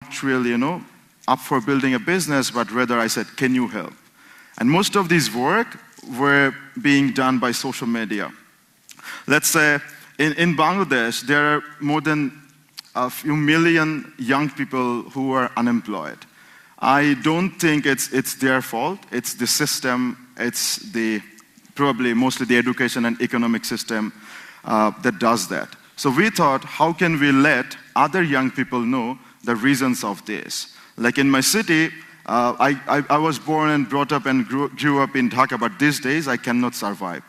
really, up for building a business, but rather I said, can you help? And most of this work were being done by social media. Let's say in Bangladesh, there are more than a few million young people who are unemployed. I don't think it's their fault. It's the system. It's probably mostly the education and economic system that does that. So we thought, how can we let other young people know the reasons of this? Like in my city, I was born and brought up and grew up in Dhaka, but these days I cannot survive.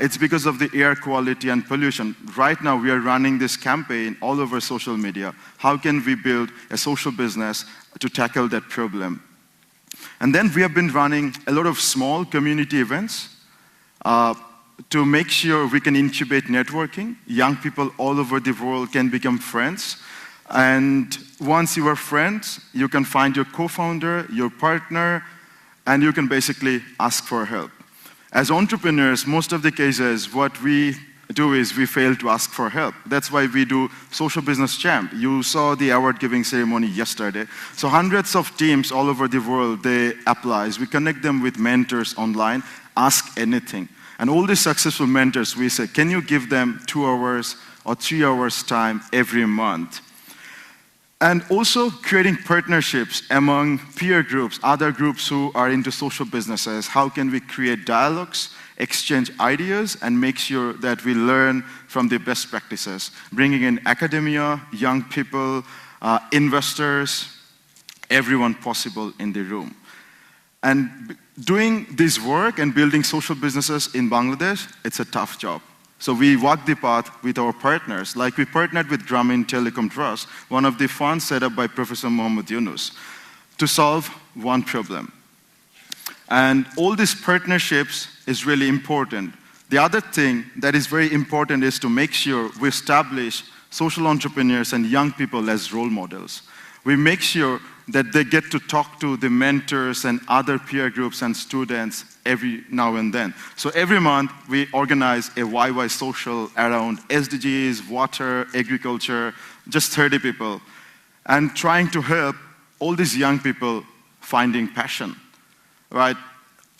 It's because of the air quality and pollution. Right now we are running this campaign all over social media. How can we build a social business to tackle that problem? And then we have been running a lot of small community events to make sure we can incubate networking. Young people all over the world can become friends. And once you are friends, you can find your co-founder, your partner, and you can basically ask for help. As entrepreneurs, most of the cases, what we do is we fail to ask for help. That's why we do Social Business Champ. You saw the award-giving ceremony yesterday. So hundreds of teams all over the world, they apply. We connect them with mentors online, ask anything. And all these successful mentors, we say, can you give them 2 hours or 3 hours time every month? And also creating partnerships among peer groups, other groups who are into social businesses. How can we create dialogues, exchange ideas, and make sure that we learn from the best practices? Bringing in academia, young people, investors, everyone possible in the room. And doing this work and building social businesses in Bangladesh, it's a tough job. So we walk the path with our partners. Like we partnered with Grameen Telecom Trust, one of the funds set up by Professor Muhammad Yunus, to solve one problem. And all these partnerships is really important. The other thing that is very important is to make sure we establish social entrepreneurs and young people as role models. We make sure that they get to talk to the mentors and other peer groups and students every now and then. So every month, we organize a YY social around SDGs, water, agriculture, just 30 people, and trying to help all these young people finding passion, right?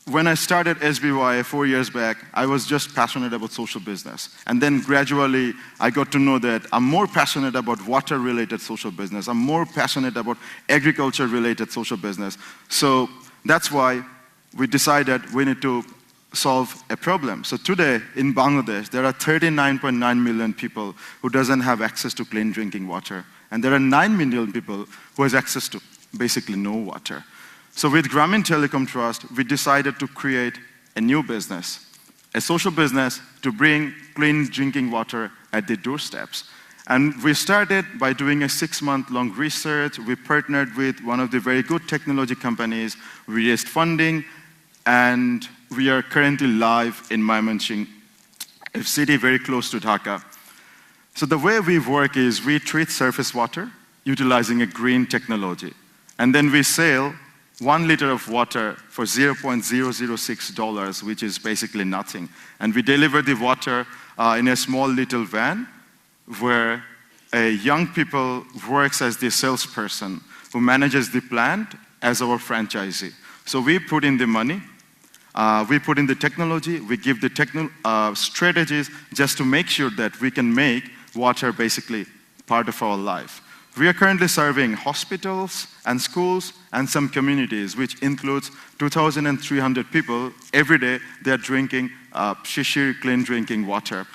When I started SBY 4 years back, I was just passionate about social business. And then gradually, I got to know that I'm more passionate about water-related social business. I'm more passionate about agriculture-related social business. So that's why we decided we need to solve a problem. So today, in Bangladesh, there are 39.9 million people who doesn't have access to clean drinking water. And there are 9 million people who has access to basically no water. So with Grameen Telecom Trust, we decided to create a new business, a social business to bring clean drinking water at the doorsteps. And we started by doing a 6-month-long research. We partnered with one of the very good technology companies. We raised funding, and we are currently live in Mymensingh, a city very close to Dhaka. So the way we work is we treat surface water utilizing a green technology. And then we sell 1 liter of water for $0.006, which is basically nothing. And we deliver the water in a small little van where a young people works as the salesperson who manages the plant as our franchisee. So we put in the money, we put in the technology, we give the strategies just to make sure that we can make water basically part of our life. We are currently serving hospitals and schools and some communities, which includes 2,300 people. Every day, they are drinking Shishir clean drinking water.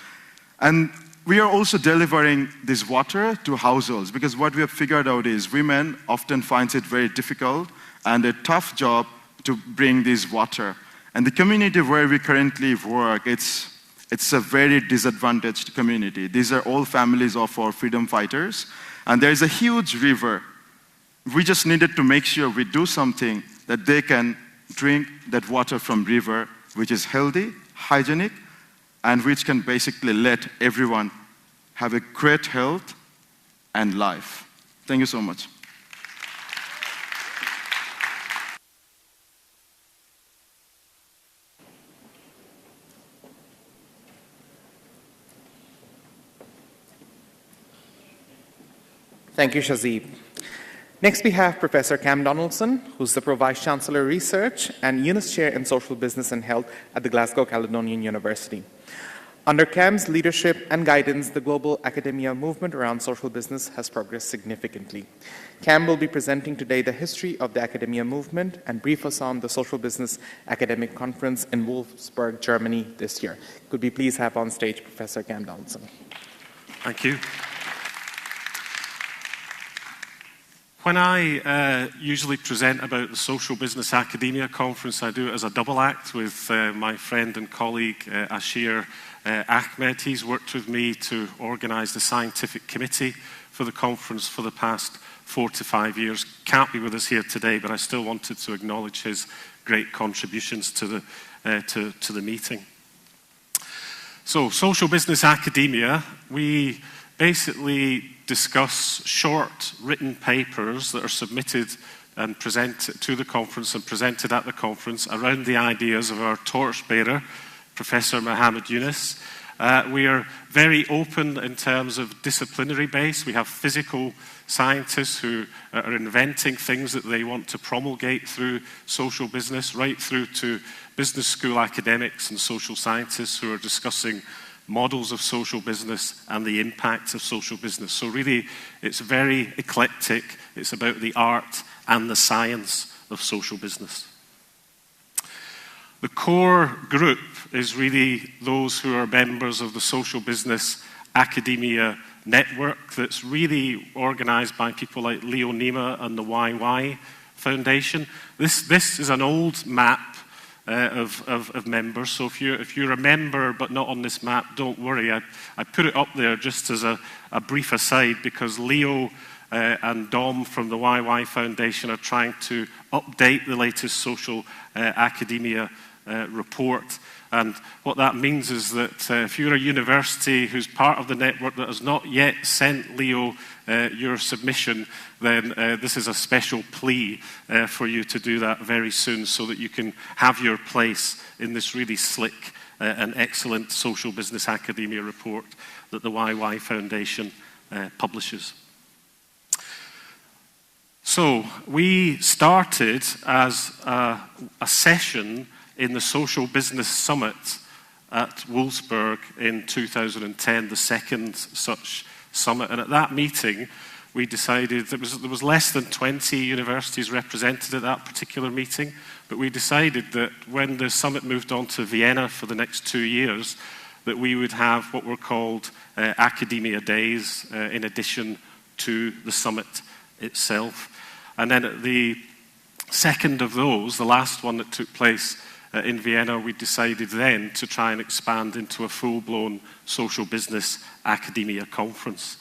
And we are also delivering this water to households, because what we have figured out is women often find it very difficult and a tough job to bring this water. And the community where we currently work, it's a very disadvantaged community. These are all families of our freedom fighters. And there is a huge river. We just needed to make sure we do something that they can drink that water from river, which is healthy, hygienic, and which can basically let everyone have a great health and life. Thank you so much. Thank you, Shazib. Next, we have Professor Cam Donaldson, who's the Pro-Vice-Chancellor Research and Eunice Chair in Social Business and Health at the Glasgow Caledonian University. Under Cam's leadership and guidance, the global academia movement around social business has progressed significantly. Cam will be presenting today the history of the academia movement and brief us on the Social Business Academic Conference in Wolfsburg, Germany this year. Could we please have on stage Professor Cam Donaldson? Thank you. When I usually present about the Social Business Academia Conference, I do it as a double act with my friend and colleague Ashir Ahmed. He's worked with me to organise the scientific committee for the conference for the past 4 to 5 years. Can't be with us here today, but I still wanted to acknowledge his great contributions to the meeting. So, Social Business Academia, we basically discuss short written papers that are submitted and presented to the conference and presented at the conference around the ideas of our torchbearer, Professor Muhammad Yunus. We are very open in terms of disciplinary base. We have physical scientists who are inventing things that they want to promulgate through social business, right through to business school academics and social scientists who are discussing models of social business and the impacts of social business. So really, it's very eclectic. It's about the art and the science of social business. The core group is really those who are members of the Social Business Academia Network that's really organized by people like Leo Nima and the YY Foundation. This is an old map of members. So if you're a member but not on this map, don't worry. I put it up there just as a brief aside because Leo and Dom from the YY Foundation are trying to update the latest social academia report. And what that means is that if you're a university who's part of the network that has not yet sent Leo your submission, then this is a special plea for you to do that very soon so that you can have your place in this really slick and excellent social business academia report that the YY Foundation publishes. So we started as a session in the Social Business Summit at Wolfsburg in 2010, the second such summit. And at that meeting, we decided there was less than 20 universities represented at that particular meeting, but we decided that when the summit moved on to Vienna for the next 2 years, that we would have what were called Academia Days in addition to the summit itself. And then at the second of those, the last one that took place in Vienna, we decided then to try and expand into a full-blown social business academia conference.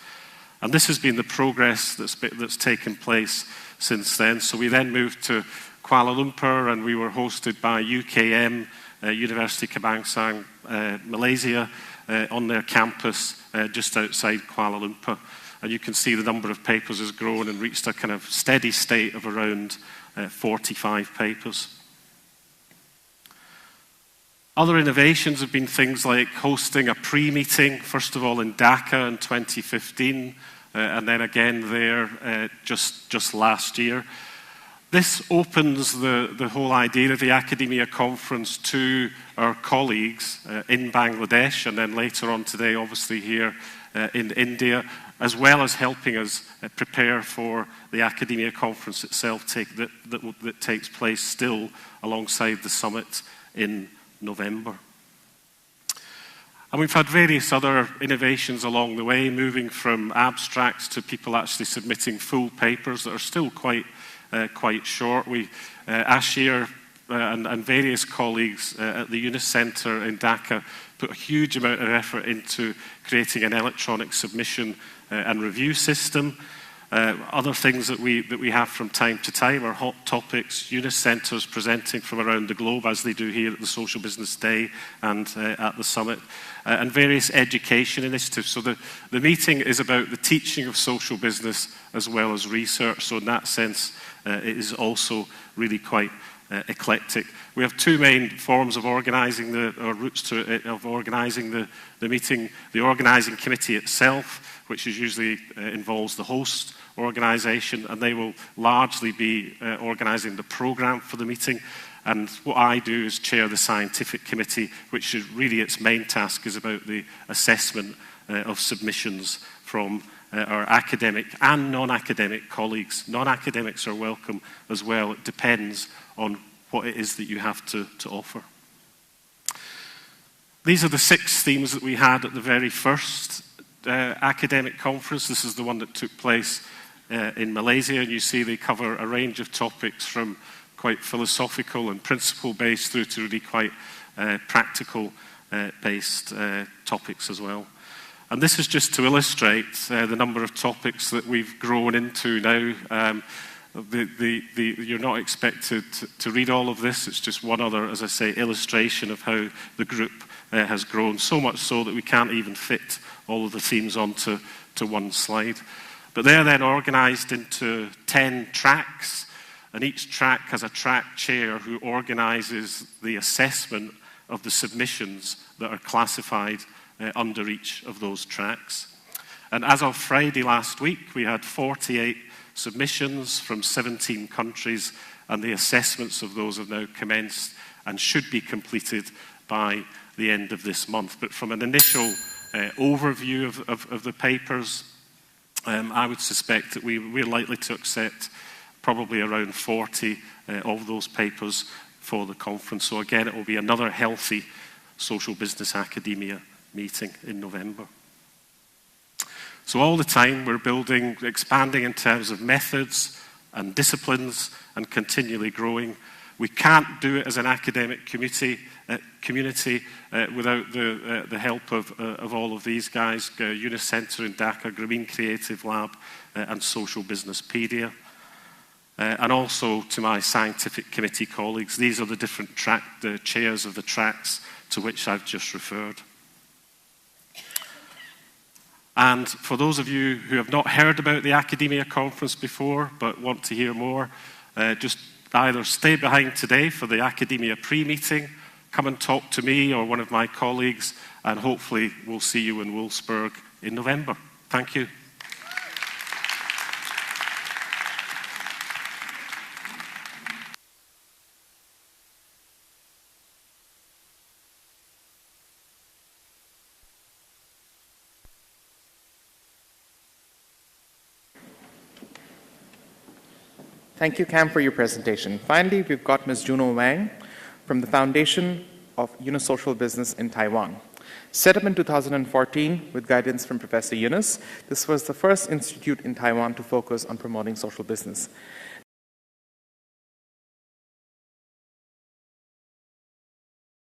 And this has been the progress that's taken place since then. So we then moved to Kuala Lumpur and we were hosted by UKM, University Kebangsaan, Malaysia, on their campus just outside Kuala Lumpur. And you can see the number of papers has grown and reached a kind of steady state of around 45 papers. Other innovations have been things like hosting a pre-meeting, first of all in Dhaka in 2015, and then again there just last year. This opens the whole idea of the Academia Conference to our colleagues in Bangladesh, and then later on today, obviously here in India, as well as helping us prepare for the Academia Conference itself that takes place still alongside the summit in November. And we've had various other innovations along the way, moving from abstracts to people actually submitting full papers that are still quite short. Ashir and various colleagues at the Yunus Center in Dhaka put a huge amount of effort into creating an electronic submission and review system. Other things that we have from time to time are hot topics, Yunus Centres presenting from around the globe, as they do here at the Social Business Day and at the Summit, and various education initiatives. So the meeting is about the teaching of social business as well as research. So in that sense, it is also really quite eclectic. We have two main forms of organising routes of organising the meeting. The organising committee itself, which is usually involves the host organisation, and they will largely be organising the programme for the meeting. And what I do is chair the scientific committee, which is really its main task is about the assessment of submissions from our academic and non-academic colleagues. Non-academics are welcome as well. It depends on what it is that you have to offer. These are the 6 themes that we had at the very first academic conference. This is the one that took place in Malaysia, and you see they cover a range of topics from quite philosophical and principle-based through to really quite practical-based topics as well. And this is just to illustrate the number of topics that we've grown into now. You're not expected to read all of this. It's just one other, as I say, illustration of how the group has grown, so much so that we can't even fit all of the themes onto one slide. But they're then organised into 10 tracks, and each track has a track chair who organises the assessment of the submissions that are classified under each of those tracks. And as of Friday last week, we had 48 submissions from 17 countries, and the assessments of those have now commenced and should be completed by the end of this month. But from an initial overview of the papers, I would suspect that we're likely to accept probably around 40 of those papers for the conference. So again, it will be another healthy social business academia meeting in November. So all the time we're building, expanding in terms of methods and disciplines and continually growing. We can't do it as an academic community without the help of all of these guys, Yunus Centre in Dhaka, Grameen Creative Lab, and Social Businesspedia. And also to my scientific committee colleagues. These are the different the chairs of the tracks to which I've just referred. And for those of you who have not heard about the Academia Conference before but want to hear more, just either stay behind today for the Academia pre-meeting, come and talk to me or one of my colleagues, and hopefully we'll see you in Wolfsburg in November. Thank you. Thank you, Cam, for your presentation. Finally, we've got Ms. Juno Wang from the Foundation of Yunus Social Business in Taiwan. Set up in 2014 with guidance from Professor Yunus, this was the first institute in Taiwan to focus on promoting social business.